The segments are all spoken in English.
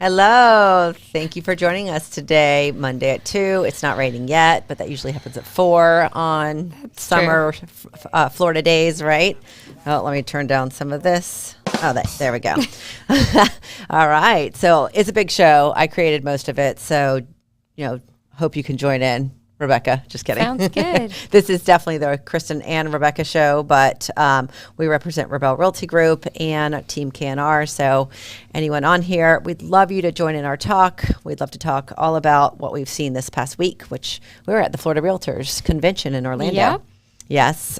Hello. Thank you for joining us today, Monday at 2. It's not raining yet, but that usually happens at 4 on summer Florida days, right? Oh, let me turn down some of this. Oh, there we go. All right. So it's a big show. I created most of it. So, hope you can join in. Rebecca, just kidding. Sounds good. This is definitely the Kristen and Rebecca show, but we represent Rabell Realty Group and Team KNR. So anyone on here, we'd love you to join in our talk. We'd love to talk all about what we've seen this past week, which we were at the Florida Realtors Convention in Orlando. Yep. Yes.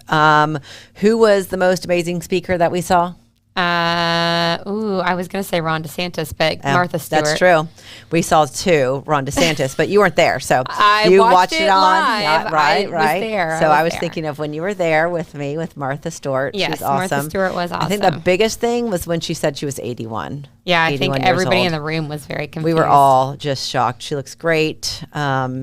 Who was the most amazing speaker that we saw? I was going to say Ron DeSantis, but Martha Stewart. That's true. We saw two, Ron DeSantis, but you weren't there. So you watched it on. live. Yeah, right. I was there. So I was thinking of when you were there with me, with Martha Stewart. Yes, she was awesome. Martha Stewart was awesome. I think the biggest thing was when she said she was 81. Yeah, I think everybody in the room was very confused. We were all just shocked. She looks great.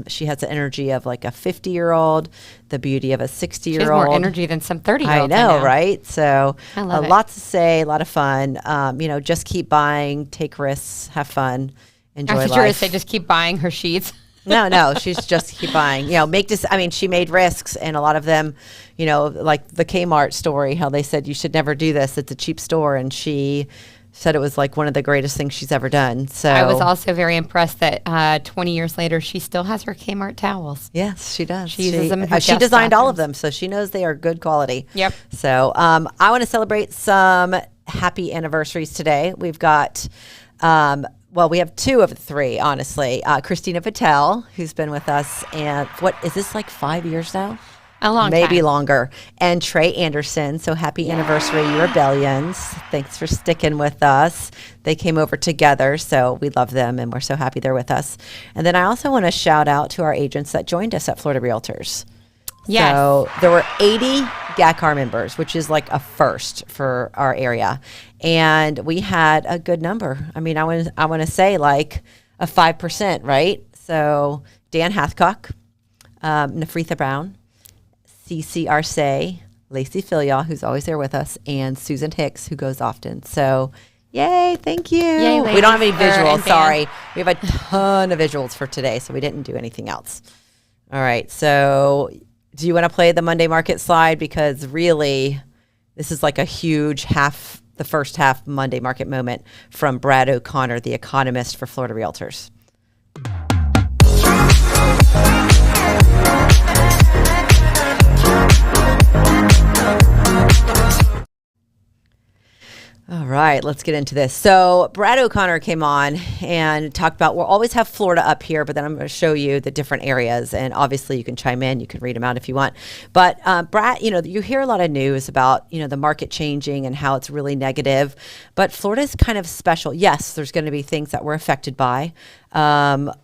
She has the energy of like a 50-year-old, the beauty of a 60-year-old. She has more energy than some 30-year-olds. I know, right? So I love it. Lot to say, a lot of fun. Just keep buying, take risks, have fun, enjoy life. I thought you were say just keep buying her sheets. No, she's just keep buying. She made risks, and a lot of them, like the Kmart story, how they said you should never do this. It's a cheap store, and she said it was like one of the greatest things she's ever done. So I was also very impressed that 20 years later, she still has her Kmart towels. Yes, she does. She uses them in her she guest designed all of bathrooms. them, so she knows they are good quality. Yep. So I want to celebrate some happy anniversaries today. We've got, we have two of the three, honestly. Christina Patel, who's been with us, and what is this, like 5 years now? A long Maybe time. longer. And Trey Anderson. So happy anniversary, you Rebellions. Thanks for sticking with us. They came over together, so we love them, and we're so happy they're with us. And then I also want to shout out to our agents that joined us at Florida Realtors. Yes. So there were 80 GACAR members, which is like a first for our area. And we had a good number. I mean, I want to say like a 5%, right? So Dan Hathcock, Nafritha Brown, CC Arce, Lacey Filial, who's always there with us, and Susan Hicks, who goes often. So yay, thank you. Yay, we don't have any ladies, visuals, and sorry. We have a ton of visuals for today, so we didn't do anything else. All right, so do you want to play the Monday market slide? Because really, this is like a huge the first half Monday market moment from Brad O'Connor, the economist for Florida Realtors. All right, let's get into this. So Brad O'Connor came on and talked about, we'll always have Florida up here, but then I'm going to show you the different areas. And obviously you can chime in, you can read them out if you want. But Brad, you hear a lot of news about, the market changing and how it's really negative. But Florida is kind of special. Yes, there's going to be things that we're affected by.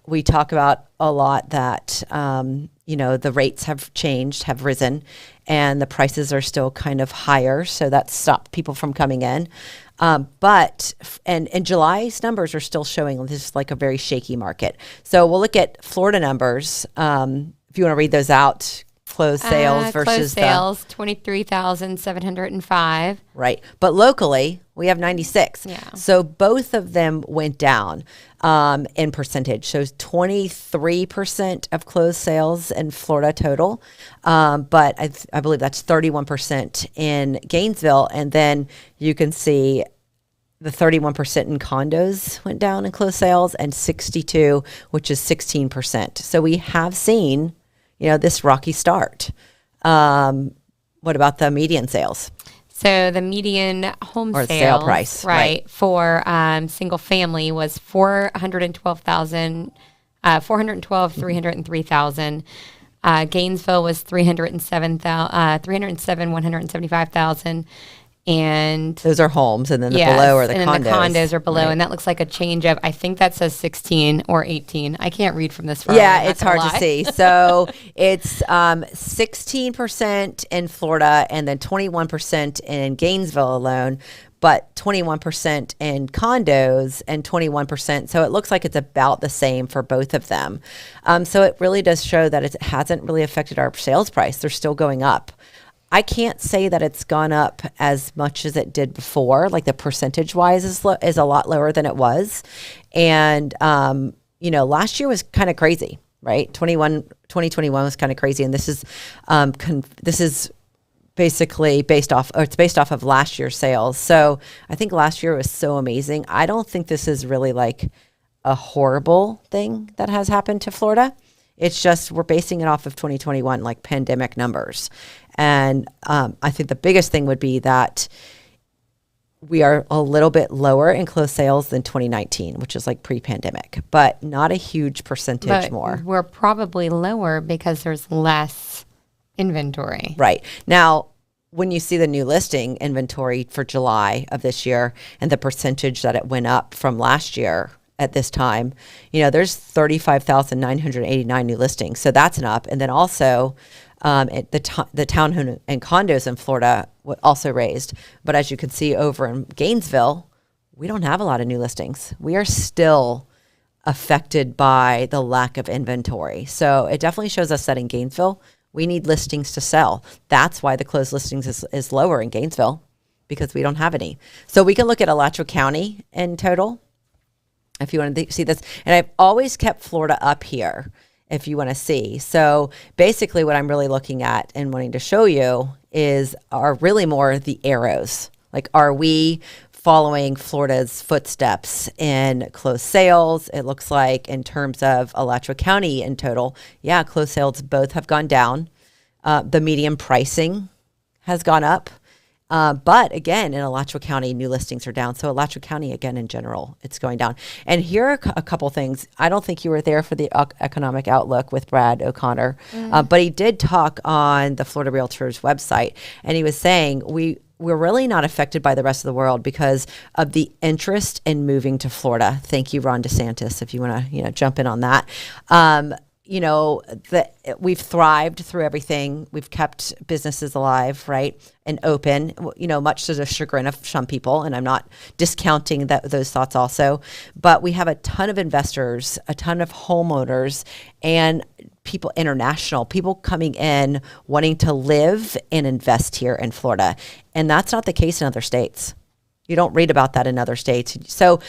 We talk about a lot that, the rates have changed, have risen, and the prices are still kind of higher. So that stopped people from coming in. But July's numbers are still showing this is like a very shaky market. So we'll look at Florida numbers. If you want to read those out, closed sales versus closed sales, 23,705. Right. But locally, we have 96. Yeah. So both of them went down in percentage. So 23% of closed sales in Florida total. But I believe that's 31% in Gainesville. And then you can see the 31% in condos went down in closed sales, and 62, which is 16%. So we have seen, this rocky start. What about the median sales? So the median home or sales, sale price, right, for single family was 303,000. Gainesville was 175,000. And those are homes, and then the below are the condos. And then the condos are below, right. And that looks like a change of, I think that says 16 or 18. I can't read from this far. Yeah, it's hard to see. So it's 16% in Florida, and then 21% in Gainesville alone, but 21% in condos and 21%. So it looks like it's about the same for both of them. So it really does show that it hasn't really affected our sales price. They're still going up. I can't say that it's gone up as much as it did before. Like the percentage wise is a lot lower than it was. And, last year was kind of crazy, right? 2021 was kind of crazy. And this is basically based off of last year's sales. So I think last year was so amazing. I don't think this is really like a horrible thing that has happened to Florida. It's just we're basing it off of 2021, like pandemic numbers. And I think the biggest thing would be that we are a little bit lower in closed sales than 2019, which is like pre-pandemic, but not a huge percentage more. We're probably lower because there's less inventory. Right. Now, when you see the new listing inventory for July of this year and the percentage that it went up from last year at this time, there's 35,989 new listings. So that's an up. And then also the townhome and condos in Florida also raised. But as you can see over in Gainesville, we don't have a lot of new listings. We are still affected by the lack of inventory. So it definitely shows us that in Gainesville, we need listings to sell. That's why the closed listings is lower in Gainesville, because we don't have any. So we can look at Alachua County in total, if you want to see this. And I've always kept Florida up here, if you want to see. So basically what I'm really looking at and wanting to show you are really more the arrows. Like, are we following Florida's footsteps in closed sales? It looks like in terms of Alachua County in total, closed sales both have gone down. The median pricing has gone up. But again, in Alachua County, new listings are down. So Alachua County, again, in general, it's going down. And here are a couple things. I don't think you were there for the economic outlook with Brad O'Connor, but he did talk on the Florida Realtors website. And he was saying, we're really not affected by the rest of the world because of the interest in moving to Florida. Thank you, Ron DeSantis, if you want to, jump in on that. We've thrived through everything. We've kept businesses alive, right, and open, much to the chagrin of some people. And I'm not discounting those thoughts also. But we have a ton of investors, a ton of homeowners, and international people coming in wanting to live and invest here in Florida. And that's not the case in other states. You don't read about that in other states. So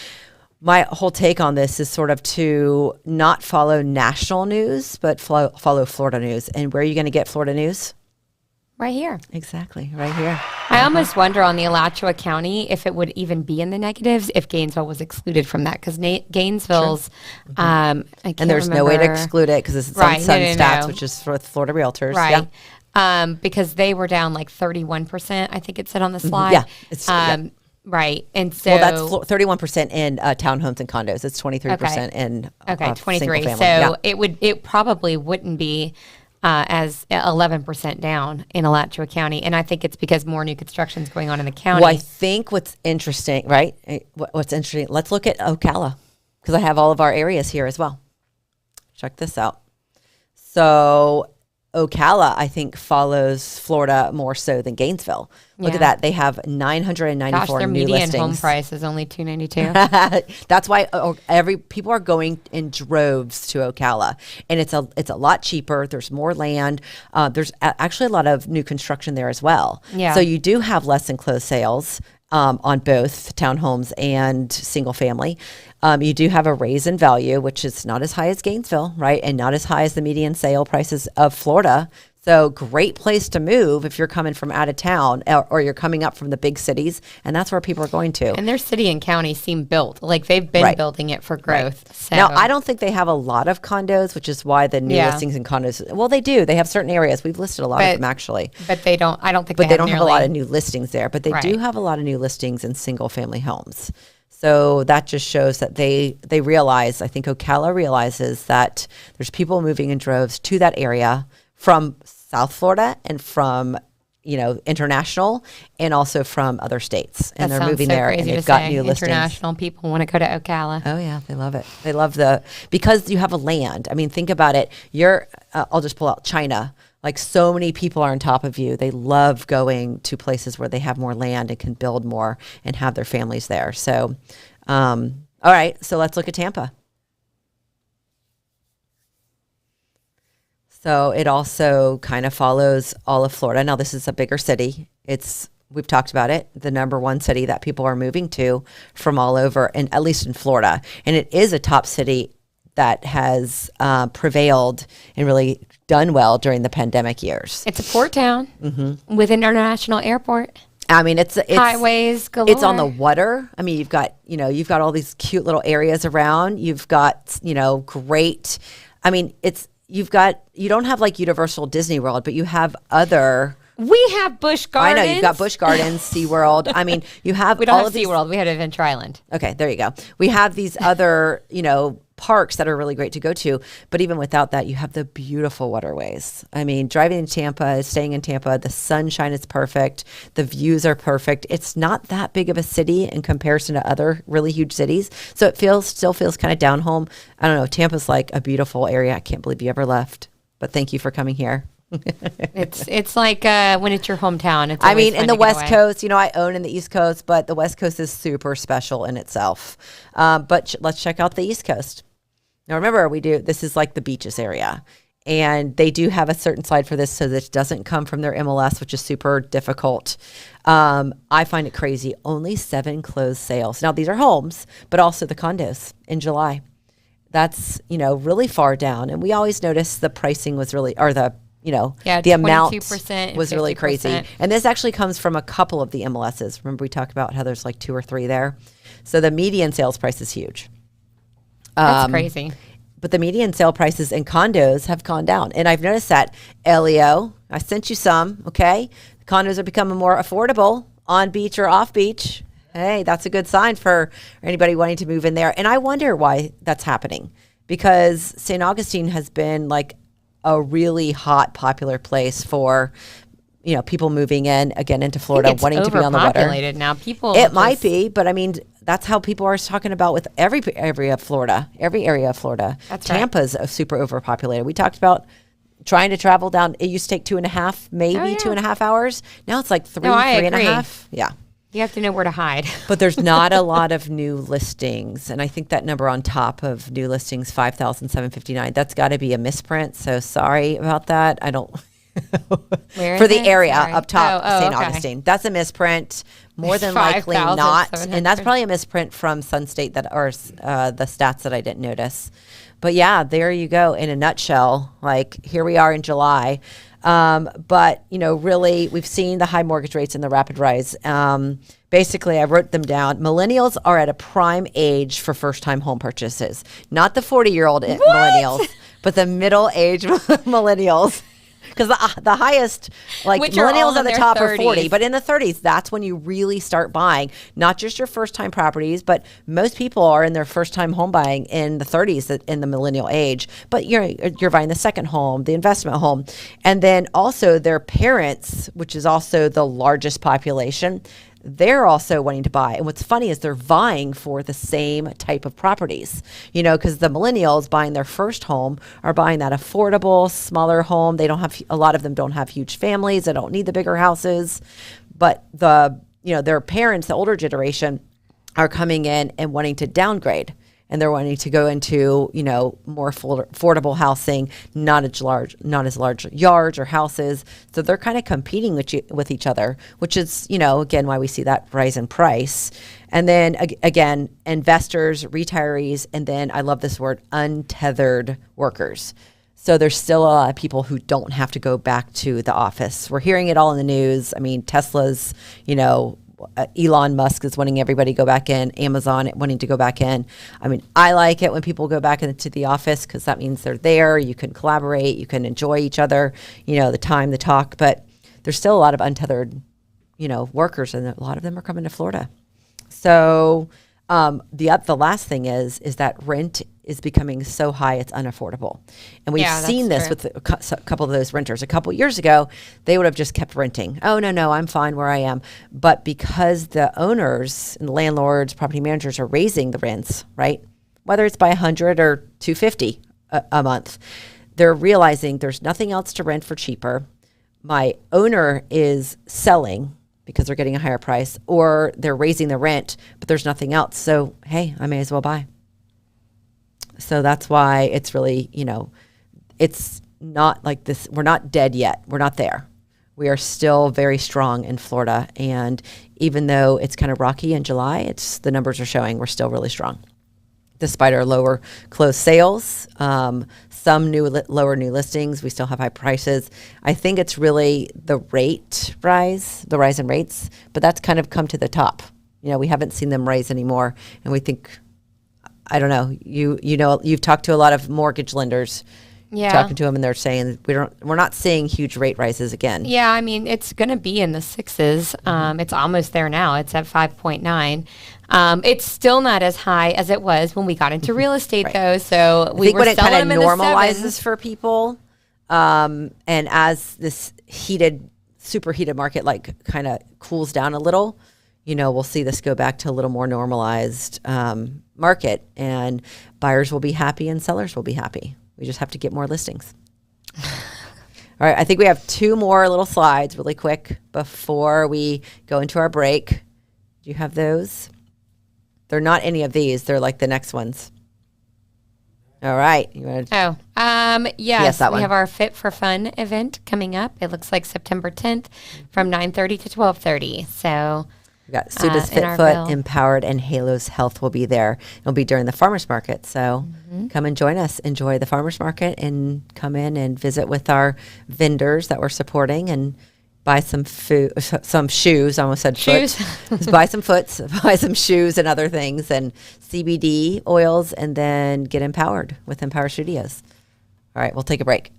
my whole take on this is sort of to not follow national news, but follow Florida news. And where are you going to get Florida news? Right here. Exactly, right here. I almost wonder on the Alachua County if it would even be in the negatives if Gainesville was excluded from that, because Gainesville's, and there's no way to exclude it because it's on Sun Stats, which is for Florida Realtors. Right. Yeah. Because they were down like 31%, I think it said on the slide. Yeah. It's, right. And so. Well, that's 31% in townhomes and condos. It's 23% in 23. single family. So it probably wouldn't be as 11% down in Alachua County. And I think it's because more new construction is going on in the county. Well, I think what's interesting, right? What's interesting, let's look at Ocala, because I have all of our areas here as well. Check this out. So Ocala, I think, follows Florida more so than Gainesville. Look at that. They have 994 their new median listings. home price is only $292. That's why people are going in droves to Ocala, and it's a lot cheaper. There's more land. There's actually a lot of new construction there as well. Yeah. So you do have less enclosed sales on both townhomes and single family. You do have a raise in value, which is not as high as Gainesville, right? And not as high as the median sale prices of Florida. So great place to move if you're coming from out of town or you're coming up from the big cities. And that's where people are going to. And their city and county seem built. Like they've been building it for growth. Right. So. Now, I don't think they have a lot of condos, which is why the new listings in condos. Well, they do. They have certain areas. We've listed a lot of them actually. But they don't. I don't think. But they don't have a lot of new listings there. But they do have a lot of new listings in single family homes. So that just shows that they realize. I think Ocala realizes that there's people moving in droves to that area from South Florida and from international, and also from other states, and they're moving there, and they've got new listings. International people want to go to Ocala. Oh yeah, they love it. They love because you have a land. I mean, think about it. I'll just pull out China. Like, so many people are on top of you. They love going to places where they have more land and can build more and have their families there. So, all right. So let's look at Tampa. So it also kind of follows all of Florida. Now, this is a bigger city. We've talked about it, the number one city that people are moving to from all over, and at least in Florida. And it is a top city that has prevailed and really done well during the pandemic years. It's a port town with an international airport. I mean, it's highways galore. It's on the water. I mean, you've got all these cute little areas around. You've got, great. I mean, you don't have like Universal Disney World, but you have other. We have Busch Gardens. I know, you've got Busch Gardens, SeaWorld. I mean, you have we don't all have of these. SeaWorld. We had Adventure Island. Okay, there you go. We have these other, parks that are really great to go to. But even without that, you have the beautiful waterways. I mean, driving in Tampa, staying in Tampa, the sunshine is perfect. The views are perfect. It's not that big of a city in comparison to other really huge cities. So it still feels kind of down home. I don't know. Tampa's like a beautiful area. I can't believe you ever left. But thank you for coming here. It's like when it's your hometown. It's I mean, in the West away. Coast, I own in the East Coast, but the West Coast is super special in itself. But let's check out the East Coast. Now, remember, this is like the beaches area, and they do have a certain slide for this so that it doesn't come from their MLS, which is super difficult. I find it crazy. Only 7 closed sales. Now, these are homes, but also the condos in July. That's, really far down. And we always noticed the pricing was really, or the amount was really crazy. And this actually comes from a couple of the MLSs. Remember we talked about how there's like 2 or 3 there. So the median sales price is huge. That's crazy. But the median sale prices in condos have gone down. And I've noticed that. Elio, I sent you some, okay? The condos are becoming more affordable on beach or off beach. Hey, that's a good sign for anybody wanting to move in there. And I wonder why that's happening. Because St. Augustine has been like a really hot, popular place for, people moving in again into Florida, wanting to be on the water. Overpopulated now. It might be, but I mean, that's how people are talking about with every area of Florida. Every area of Florida. That's Tampa's super overpopulated. We talked about trying to travel down. It used to take 2.5, maybe 2.5 hours. Now it's like 3.5. Yeah. You have to know where to hide. But there's not a lot of new listings. And I think that number on top of new listings, 5,759, that's got to be a misprint. So sorry about that. I don't. Where for is the it? area Sorry. up top, St. Okay. Augustine. That's a misprint. More than likely not. 5,700. And that's probably a misprint from Sun State the stats that I didn't notice. But yeah, there you go. In a nutshell, like here we are in July. But, really, we've seen the high mortgage rates and the rapid rise. Basically, I wrote them down. Millennials are at a prime age for first-time home purchases. Not the 40-year-old millennials, but the middle-age millennials. Because the highest, like Which are all millennials at in the their top 30s. are 40. But in the 30s, that's when you really start buying. Not just your first-time properties, but most people are in their first-time home buying in the 30s in the millennial age. But you're buying the second home, the investment home. And then also their parents, which is also the largest population, they're also wanting to buy. And what's funny is they're vying for the same type of properties, because the millennials buying their first home are buying that affordable, smaller home. A lot of them don't have huge families. They don't need the bigger houses. But their parents, the older generation, are coming in and wanting to downgrade. And they're wanting to go into, more affordable housing, not as large yards or houses. So they're kind of competing with each other, which is, again, why we see that rise in price. And then again, investors, retirees, and then I love this word, untethered workers. So there's still a lot of people who don't have to go back to the office. We're hearing it all in the news. I mean, Tesla's, Elon Musk is wanting everybody to go back in, Amazon wanting to go back in. I mean, I like it when people go back into the office because that means they're there. You can collaborate, you can enjoy each other, the time, the talk. But there's still a lot of untethered, workers, and a lot of them are coming to Florida. So the last thing is that rent is becoming so high it's unaffordable. And we've seen this with a couple of those renters. A couple of years ago, they would have just kept renting. Oh, no, I'm fine where I am. But because the owners and landlords, property managers are raising the rents, right? Whether it's by $100 or $250 a month, they're realizing there's nothing else to rent for cheaper. My owner is selling because they're getting a higher price, or they're raising the rent, but there's nothing else. So, hey, I may as well buy. So that's why it's really, it's not like this. We're not dead yet. We're not there. We are still very strong in Florida. And even though it's kind of rocky in July, the numbers are showing we're still really strong. Despite our lower closed sales, some lower new listings, we still have high prices. I think it's really the rise in rates, but that's kind of come to the top. We haven't seen them rise anymore. And we think, I don't know, you've talked to a lot of mortgage lenders. Yeah. Talking to them, and they're saying we're not seeing huge rate rises again. Yeah, I mean, it's going to be in the sixes. It's almost there now. It's at 5.9. It's still not as high as it was when we got into real estate, though. So I think were when it selling kind them of in the normalizes sevens. for people, and as this superheated market kind of cools down a little, we'll see this go back to a little more normalized market, and buyers will be happy and sellers will be happy. We just have to get more listings. All right, I think we have 2 more little slides really quick before we go into our break. Do you have those? They're not any of these. They're like the next ones. All right. You want to? Yes, that we one. have our Fit for Fun event coming up. It looks like September 10th from 9:30 to 12:30. So We got Suda's in our FitFoot, bill. Empowered, and Halos Health will be there. It'll be during the farmers market. So come and join us. Enjoy the farmers market and come in and visit with our vendors that we're supporting and buy some shoes. I almost said Shoes. foot. Just buy some foots, buy some shoes and other things, and CBD oils, and then get empowered with Empower Studios. All right, we'll take a break.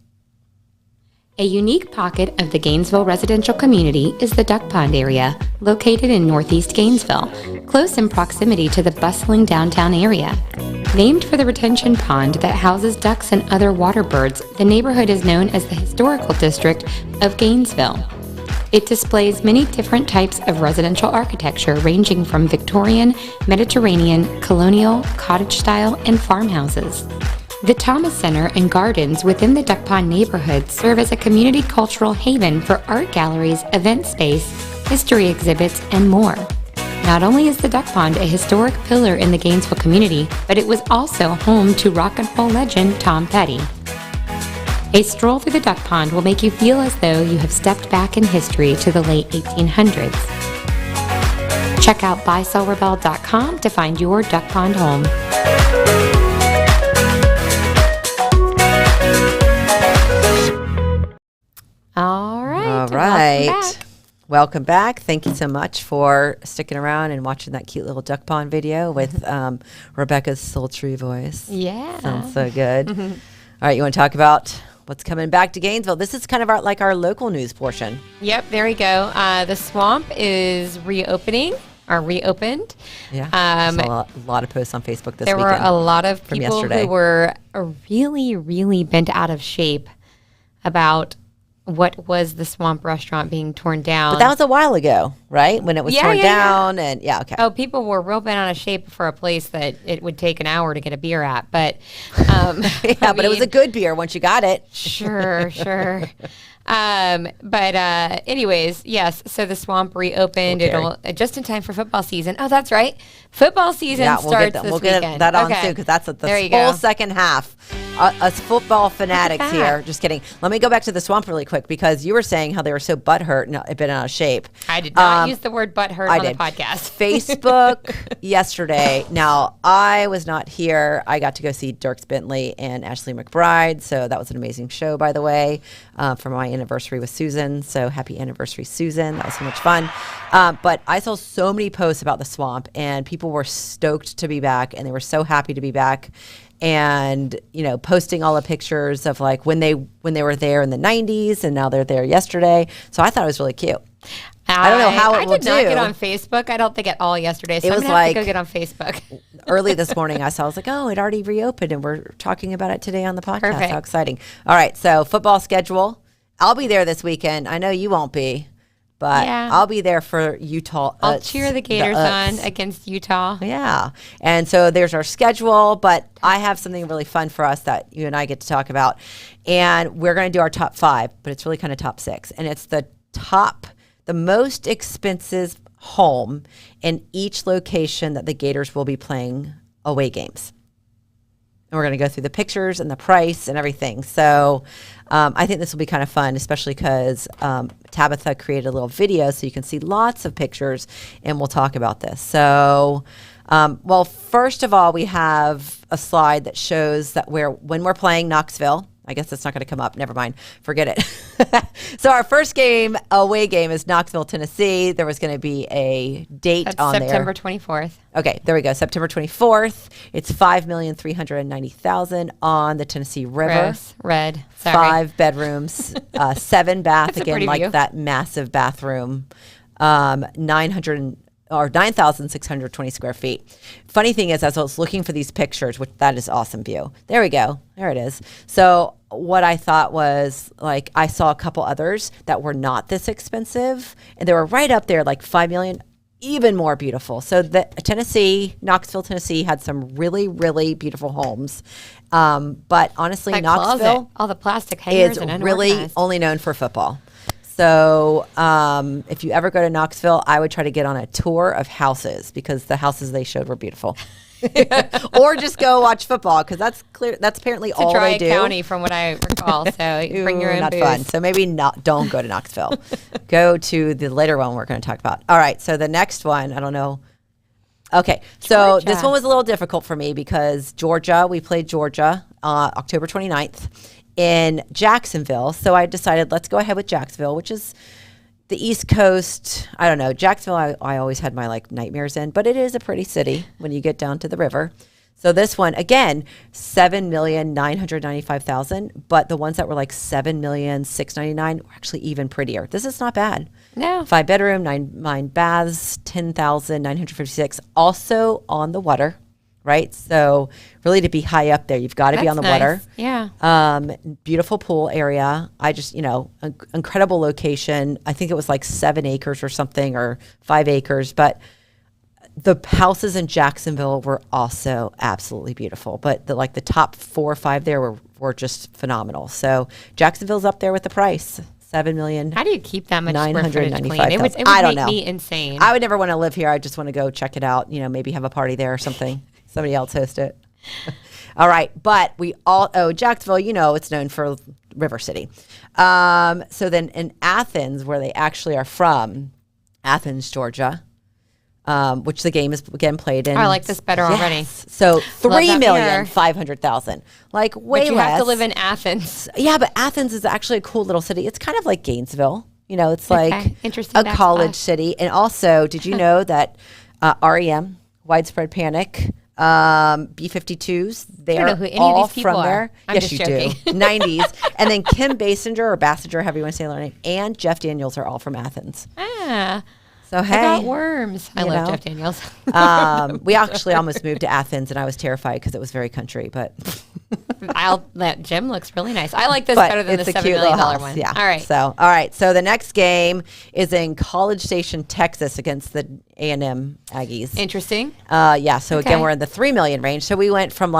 A unique pocket of the Gainesville residential community is the Duck Pond area, located in northeast Gainesville, close in proximity to the bustling downtown area. Named for the retention pond that houses ducks and other water birds, the neighborhood is known as the Historical District of Gainesville. It displays many different types of residential architecture ranging from Victorian, Mediterranean, colonial, cottage style, and farmhouses. The Thomas Center and gardens within the Duck Pond neighborhood serve as a community cultural haven for art galleries, event space, history exhibits, and more. Not only is the Duck Pond a historic pillar in the Gainesville community, but it was also home to rock and roll legend Tom Petty. A stroll through the Duck Pond will make you feel as though you have stepped back in history to the late 1800s. Check out buysellrebell.com to find your Duck Pond home. All right. Welcome back. Thank you so much for sticking around and watching that cute little duck pond video with Rebecca's sultry voice. Yeah. Sounds so good. All right, you want to talk about what's coming back to Gainesville? This is kind of our local news portion. Yep, there we go. The swamp is reopened. Yeah, I saw a lot of posts on Facebook this weekend. There were a lot of people yesterday. who were really, really bent out of shape about what was the swamp restaurant being torn down. But that was a while ago, right? When it was torn down and okay. Oh, people were real bent out of shape for a place that it would take an hour to get a beer at. But but it was a good beer once you got it. Sure. Anyways, yes. So the swamp reopened. Okay. It'll just in time for football season. Oh, that's right. Football season starts this we'll weekend. get that on soon because that's the whole second half. Us football fanatics here. Just kidding. Let me go back to the swamp really quick because you were saying how they were so butthurt and been out of shape. I did not use the word butthurt on the podcast. Facebook yesterday. Now, I was not here. I got to go see Dierks Bentley and Ashley McBride. So that was an amazing show, by the way, for my anniversary with Susan. So happy anniversary, Susan. That was so much fun. But I saw so many posts about the swamp and people were stoked to be back and they were so happy to be back. And posting all the pictures of like when they were there in the 90s and now they're there yesterday. So I thought it was really cute. I don't know how it will do. I did not get on Facebook. I don't think at all yesterday. So I'm going to have to go get on Facebook. Early this morning I was like, oh, it already reopened and we're talking about it today on the podcast. Perfect. How exciting. All right. So football schedule. I'll be there this weekend. I know you won't be. But I'll be there for Utah. I'll cheer the Gators on against Utah. Yeah. And so there's our schedule, but I have something really fun for us that you and I get to talk about. And we're going to do our top 5, but it's really kind of top 6. And it's the most expensive home in each location that the Gators will be playing away games. we're going to go through the pictures and the price and everything. So I think this will be kind of fun, especially because Tabitha created a little video so you can see lots of pictures, and we'll talk about this. So, well, first of all, we have a slide that shows that when we're playing Knoxville. I guess that's not going to come up. Never mind. Forget it. So our first away game is Knoxville, Tennessee. There was going to be a date on there. September 24th. Okay, there we go. September 24th. It's $5,390,000 on the Tennessee River. Gross. Red. Sorry. 5 bedrooms, 7 bath. That's a Again, pretty like view. that massive bathroom. 9,620 square feet. Funny thing is, as I was looking for these pictures, which that is awesome view. There we go. There it is. So what I thought was, like, I saw a couple others that were not this expensive, and they were right up there, like $5 million, even more beautiful. So the Knoxville, Tennessee had some really, really beautiful homes. But honestly, That Knoxville closet, all the plastic hangers is and really unorganized. only known for football. So if you ever go to Knoxville, I would try to get on a tour of houses because the houses they showed were beautiful. Or just go watch football because that's clear. That's apparently all they do. County, from what I recall. So you bring your own not booze. fun. So maybe don't go to Knoxville. Go to the later one we're going to talk about. All right. So the next one, I don't know. Okay. So this one was a little difficult for me because we played Georgia October 29th. In Jacksonville. So I decided let's go ahead with Jacksonville, which is the East Coast. I don't know. Jacksonville, I always had my nightmares in, but it is a pretty city when you get down to the river. So this one, again, $7,995,000, but the ones that were like $7,699,000 were actually even prettier. This is not bad. No. 5 bedroom, 9 baths, 10,956. Also on the water. Right. So really to be high up there, you've got to be on the water. Yeah. Beautiful pool area. Incredible location. I think it was like 7 acres or something, or 5 acres, but the houses in Jacksonville were also absolutely beautiful, but the top 4 or 5 there were just phenomenal. So Jacksonville's up there with the price. $7 million. How do you keep that much square footage clean? It would I don't make know. me insane. I would never want to live here. I just want to go check it out. Maybe have a party there or something. Somebody else host it. All right. But Jacksonville, it's known for River City. So then in Athens, where they actually are from, Athens, Georgia, which the game is again played in. I like this better already. So $3,500,000, way but you less. have to live in Athens. Yeah, but Athens is actually a cool little city. It's kind of like Gainesville. It's like Interesting a college city. And also, did you know that REM, Widespread Panic, B-52s, they're all from there. I'm yes, just you joking. do. 90s. And then Kim Basinger, however you want to say their name, and Jeff Daniels are all from Athens. Ah. So, hey. I got worms. I love Jeff Daniels. We actually almost moved to Athens, and I was terrified because it was very country, but... That gym looks really nice. I like this better than the $7 million one. Yeah. All right. So the next game is in College Station, Texas, against the A&M Aggies. Interesting. Yeah. So again, we're in the $3 million range. So we went from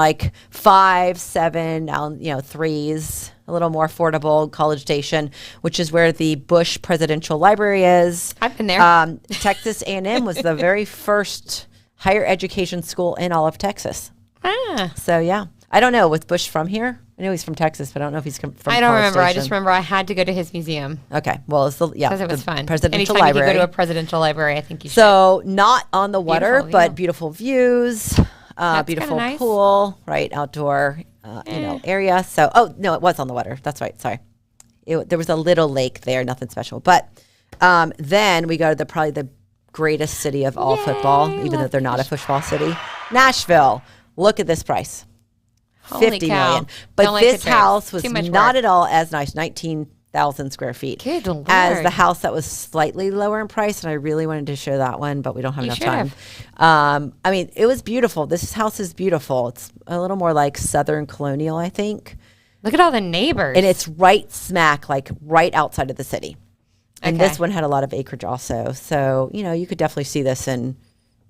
5, 7, now 3s, a little more affordable. College Station, which is where the Bush Presidential Library is. I've been there. Texas A&M was the very first higher education school in all of Texas. Ah. So yeah. I don't know. Was Bush from here? I know he's from Texas, but I don't know if he's from I don't remember. Station. I just remember I had to go to his museum. Okay. Well, it's because it was fun. Presidential Anytime Library. you go to a presidential library, I think you should. So not on the water, Beautiful, but beautiful views, beautiful nice. pool, right? Outdoor, area. So, no, it was on the water. That's right. Sorry. There was a little lake there, nothing special. But then we go to probably the greatest city of all football, even though they're not a football city, Nashville. Look at this price. Holy $50 cow. million. But Don't like this the trade. house was Too much not work. at all as nice, 19,000 square feet. Good Lord. As the house that was slightly lower in price, and I really wanted to show that one, but we don't have enough time. I mean, it was beautiful. This house is beautiful. It's a little more like Southern colonial, I think. Look at all the neighbors. And it's right smack, right outside of the city. And Okay. this one had a lot of acreage also. So, you could definitely see this in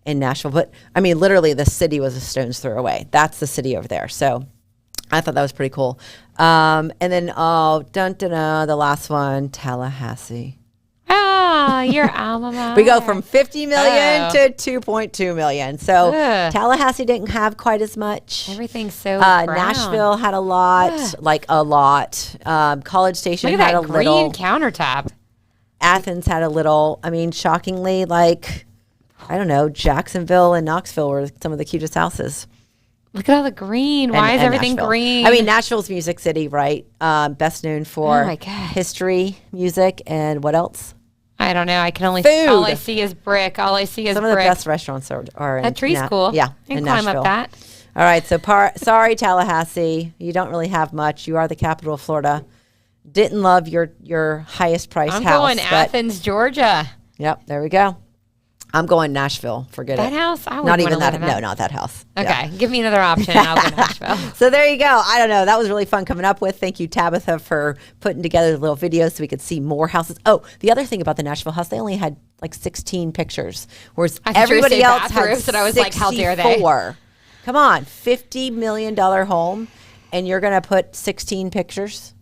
Nashville. But, I mean, literally the city was a stone's throw away. That's the city over there. So I thought that was pretty cool. And then, the last one, Tallahassee. Ah, Oh, your alma mater. We go from 50 million to 2.2 million. So Tallahassee didn't have quite as much. Everything's so brown. Nashville had a lot, like a lot. College Station Look at had that a green little. countertop. Athens had a little. I mean, shockingly, like, I don't know, Jacksonville and Knoxville were some of the cutest houses. Look at all the green. Why is everything Nashville. green? I mean, Nashville's Music City, right? Best known for Oh my God. history, music, and what else? I don't know. I can only Food. all I see is brick. All I see is Some brick. of the best restaurants are in That tree's cool. Yeah, I can in climb Nashville. up that. All right, so sorry, Tallahassee. You don't really have much. You are the capital of Florida. Didn't love your highest priced I'm house. going Athens, Georgia. Yep, there we go. I'm going Nashville. Forget That it. house? I Not even that. that. No, not that house. Okay, Yeah. give me another option. And I'll go to Nashville. So there you go. I don't know. That was really fun coming up with. Thank you, Tabitha, for putting together the little videos so we could see more houses. Oh, the other thing about the Nashville house, they only had like 16 pictures, whereas I thought you were everybody saying else had bathrooms, and I was like, how dare they? 64. Come on, $50 million home, and you're going to put 16 pictures?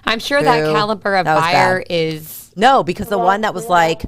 I'm sure that Boo. caliber of That was buyer bad. is No, because the one that was like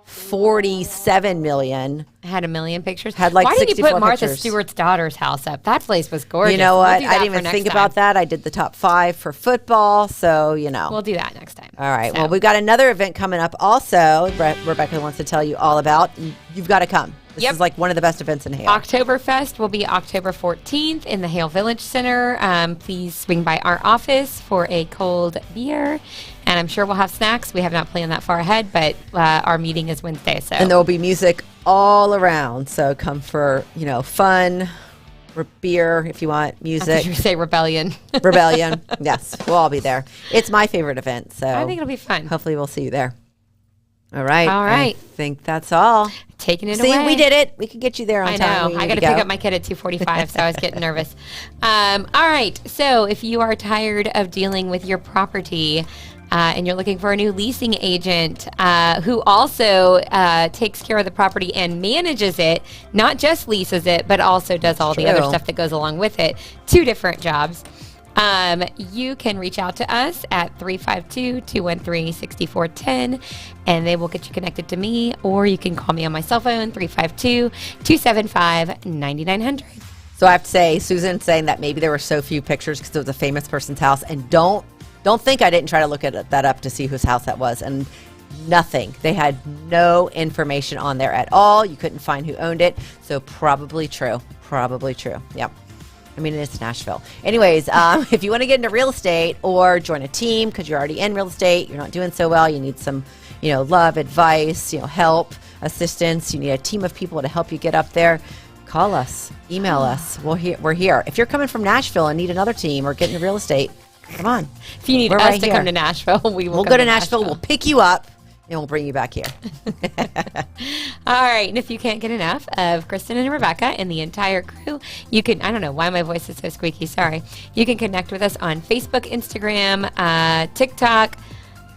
47 million had a million pictures. Had, like, Why didn't you 64 put Martha pictures. Stewart's daughter's house up? That place was gorgeous. You know We'll what? do I that didn't for even next think time. about that. I did the top 5 for football, so you know. We'll do that next time. All right. So, Well, we've got another event coming up also. Rebecca wants to tell you all about. You've got to come. This Yep. is like one of the best events in Hale. Oktoberfest will be October 14th in the Hale Village Center. Please swing by our office for a cold beer, and I'm sure we'll have snacks. We have not planned that far ahead, but our meeting is Wednesday. So And there will be music all around. So come for, fun, beer if you want, I thought music, you were say rebellion. rebellion. Yes, we'll all be there. It's my favorite event. So I think it'll be fun. hopefully we'll see you there. All right. All right. I think that's all. Taking it See, away. we did it. We could get you there on I time. know. I got to pick up my kid at 2:45, so I was getting nervous. All right. So if you are tired of dealing with your property and you're looking for a new leasing agent who also takes care of the property and manages it, not just leases it, but also does all the other True. stuff that goes along with it, 2 different jobs. You can reach out to us at 352-213-6410, and they will get you connected to me, or you can call me on my cell phone, 352-275-9900. So I have to say, Susan saying that maybe there were so few pictures because it was a famous person's house, and don't think I didn't try to look that up to see whose house that was, and nothing. They had no information on there at all. You couldn't find who owned it, so probably true. Yep. I mean, it's Nashville. Anyways, if you want to get into real estate or join a team because you're already in real estate, you're not doing so well, you need some, love, advice, help, assistance, you need a team of people to help you get up there, call us, email us. We're here. If you're coming from Nashville and need another team or get into real estate, come on. If you need We're us right to here. come to Nashville, we'll go to Nashville, we'll pick you up, and we'll bring you back here. All right. And if you can't get enough of Kristen and Rebecca and the entire crew, you can, I don't know why my voice is so squeaky. Sorry. You can connect with us on Facebook, Instagram, TikTok,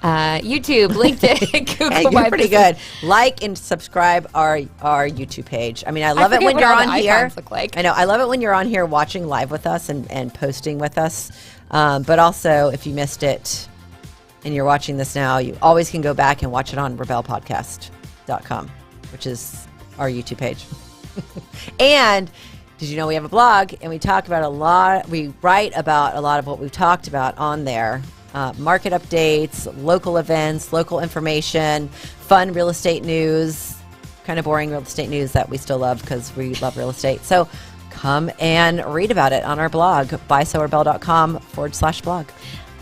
YouTube, LinkedIn, Google. Hey, you're pretty good. Like and subscribe our YouTube page. I mean, I love it forget when what you're all on the here. icons look like. I know. I love it when you're on here watching live with us and posting with us. But also, if you missed it and you're watching this now, you always can go back and watch it on rebellpodcast.com, which is our YouTube page. And did you know we have a blog and we talk about we write about a lot of what we've talked about on there. Market updates, local events, local information, fun real estate news, kind of boring real estate news that we still love because we love real estate. So come and read about it on our blog, buysellerrebell.com/blog.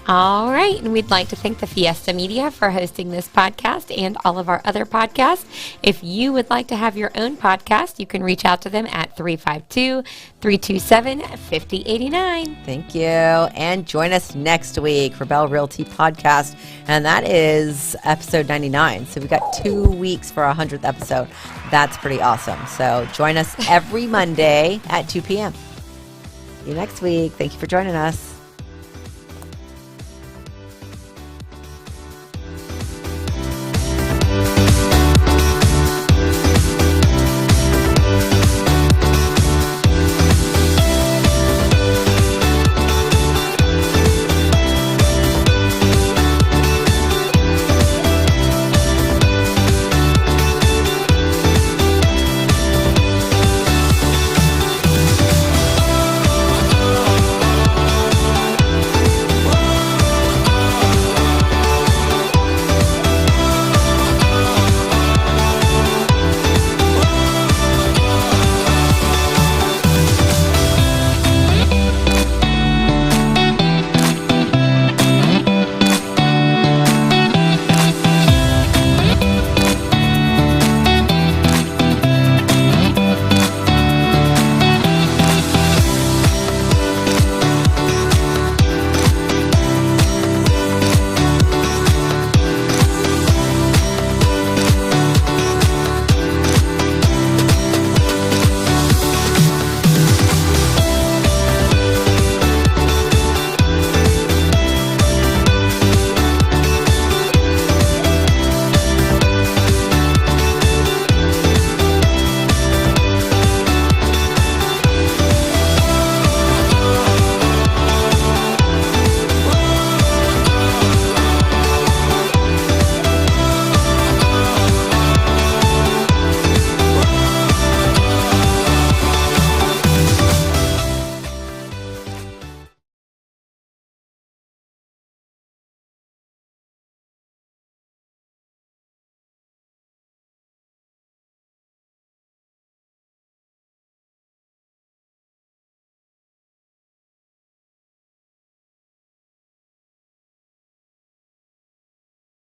All right. And we'd like to thank the Fiesta Media for hosting this podcast and all of our other podcasts. If you would like to have your own podcast, you can reach out to them at 352-327-5089. Thank you. And join us next week for Rabell Realty Podcast. And that is episode 99. So we've got 2 weeks for our 100th episode. That's pretty awesome. So join us every Monday at 2 p.m. See you next week. Thank you for joining us.